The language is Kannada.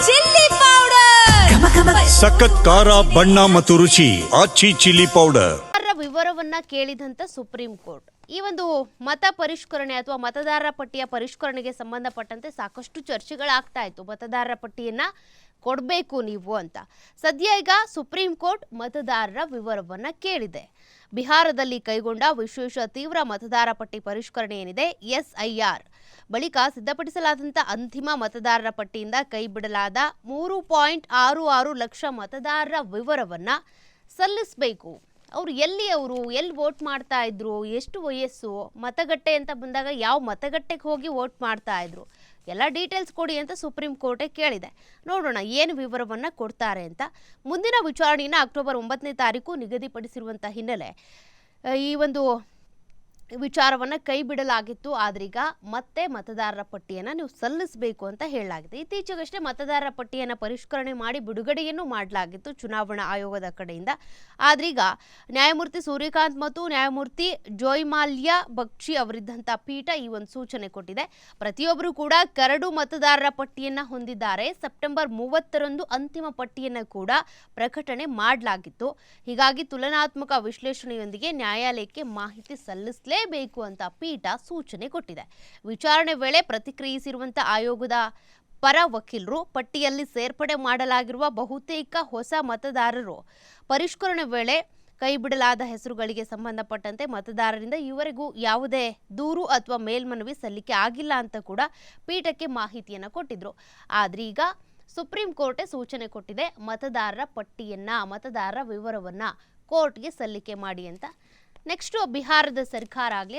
ಚಿಲ್ಲಿ ಪೌಡರ್ ಸಖತ್ ಖಾರ ಬಣ್ಣ ಮತ್ತು ರುಚಿ ಆಚಿ ಚಿಲ್ಲಿ ಪೌಡರ್ ವಿವರವನ್ನ ಕೇಳಿದಂತ ಸುಪ್ರೀಂ ಕೋರ್ಟ್ ಈ ಒಂದು ಮತ ಪರಿಷ್ಕರಣೆ ಅಥವಾ ಮತದಾರರ ಪಟ್ಟಿಯ ಪರಿಷ್ಕರಣೆಗೆ ಸಂಬಂಧಪಟ್ಟಂತೆ ಸಾಕಷ್ಟು ಚರ್ಚೆಗಳಾಗ್ತಾ ಇತ್ತು. ಮತದಾರರ ಪಟ್ಟಿಯನ್ನ ಕೊಡಬೇಕು ನೀವು ಅಂತ. ಸದ್ಯ ಈಗ ಸುಪ್ರೀಂ ಕೋರ್ಟ್ ಮತದಾರರ ವಿವರವನ್ನ ಕೇಳಿದೆ. ಬಿಹಾರದಲ್ಲಿ ಕೈಗೊಂಡ ವಿಶೇಷ ತೀವ್ರ ಮತದಾರ ಪಟ್ಟಿ ಪರಿಷ್ಕರಣೆ ಏನಿದೆ SIR ಬಳಿಕ ಸಿದ್ಧಪಡಿಸಲಾದಂಥ ಅಂತಿಮ ಮತದಾರರ ಪಟ್ಟಿಯಿಂದ ಕೈಬಿಡಲಾದ 3.66 ಲಕ್ಷ ಮತದಾರರ ವಿವರವನ್ನ ಸಲ್ಲಿಸಬೇಕು. ಅವರು ಎಲ್ಲಿ ವೋಟ್ ಮಾಡ್ತಾ ಇದ್ರು, ಎಷ್ಟು ವಯಸ್ಸು, ಮತಗಟ್ಟೆ ಅಂತ ಬಂದಾಗ ಯಾವ ಮತಗಟ್ಟೆಗೆ ಹೋಗಿ ವೋಟ್ ಮಾಡ್ತಾ ಇದ್ರು, ಎಲ್ಲ ಡೀಟೇಲ್ಸ್ ಕೊಡಿ ಅಂತ ಸುಪ್ರೀಂ ಕೋರ್ಟೇ ಕೇಳಿದೆ. ನೋಡೋಣ ಏನು ವಿವರವನ್ನು ಕೊಡ್ತಾರೆ ಅಂತ. ಮುಂದಿನ ವಿಚಾರಣೆಯನ್ನು ಅಕ್ಟೋಬರ್ 9ನೇ ತಾರೀಕು ನಿಗದಿಪಡಿಸಿರುವಂಥ ಹಿನ್ನೆಲೆ ಈ ಒಂದು ವಿಚಾರವನ್ನು ಕೈ ಬಿಡಲಾಗಿತ್ತು. ಆದ್ರೀಗ ಮತ್ತೆ ಮತದಾರರ ಪಟ್ಟಿಯನ್ನು ನೀವು ಸಲ್ಲಿಸಬೇಕು ಅಂತ ಹೇಳಲಾಗಿದೆ. ಇತ್ತೀಚೆಗಷ್ಟೇ ಮತದಾರರ ಪಟ್ಟಿಯನ್ನು ಪರಿಷ್ಕರಣೆ ಮಾಡಿ ಬಿಡುಗಡೆಯನ್ನು ಮಾಡಲಾಗಿತ್ತು ಚುನಾವಣಾ ಆಯೋಗದ ಕಡೆಯಿಂದ. ಆದ್ರೀಗ ನ್ಯಾಯಮೂರ್ತಿ ಸೂರ್ಯಕಾಂತ್ ಮತ್ತು ನ್ಯಾಯಮೂರ್ತಿ ಜೋಯ್ಮಾಲ್ಯ ಬಕ್ಷಿ ಅವರಿದ್ದಂಥ ಪೀಠ ಈ ಒಂದು ಸೂಚನೆ ಕೊಟ್ಟಿದೆ. ಪ್ರತಿಯೊಬ್ಬರು ಕೂಡ ಕರಡು ಮತದಾರರ ಪಟ್ಟಿಯನ್ನು ಹೊಂದಿದ್ದಾರೆ. ಸೆಪ್ಟೆಂಬರ್ 30ರಂದು ಅಂತಿಮ ಪಟ್ಟಿಯನ್ನು ಕೂಡ ಪ್ರಕಟಣೆ ಮಾಡಲಾಗಿತ್ತು. ಹೀಗಾಗಿ ತುಲನಾತ್ಮಕ ವಿಶ್ಲೇಷಣೆಯೊಂದಿಗೆ ನ್ಯಾಯಾಲಯಕ್ಕೆ ಮಾಹಿತಿ ಬೇಕು ಅಂತ ಪೀಠ ಸೂಚನೆ ಕೊಟ್ಟಿದೆ. ವಿಚಾರಣೆ ವೇಳೆ ಪ್ರತಿಕ್ರಿಯಿಸಿರುವಂತಹ ಆಯೋಗದ ಪರ ವಕೀಲರು ಪಟ್ಟಿಯಲ್ಲಿ ಸೇರ್ಪಡೆ ಮಾಡಲಾಗಿರುವ ಬಹುತೇಕ ಹೊಸ ಮತದಾರರು ಪರಿಷ್ಕರಣೆ ವೇಳೆ ಕೈಬಿಡಲಾದ ಹೆಸರುಗಳಿಗೆ ಸಂಬಂಧಪಟ್ಟಂತೆ ಮತದಾರರಿಂದ ಈವರೆಗೂ ಯಾವುದೇ ದೂರು ಅಥವಾ ಮೇಲ್ಮನವಿ ಸಲ್ಲಿಕೆ ಆಗಿಲ್ಲ ಅಂತ ಕೂಡ ಪೀಠಕ್ಕೆ ಮಾಹಿತಿಯನ್ನು ಕೊಟ್ಟಿದ್ರು. ಆದ್ರೆ ಈಗ ಸುಪ್ರೀಂ ಕೋರ್ಟ್ ಸೂಚನೆ ಕೊಟ್ಟಿದೆ, ಮತದಾರರ ವಿವರವನ್ನ ಕೋರ್ಟ್ಗೆ ಸಲ್ಲಿಕೆ ಮಾಡಿ ಅಂತ. ನೆಕ್ಸ್ಟ್ ಬಿಹಾರದ ಸರ್ಕಾರ ಆಗಲಿ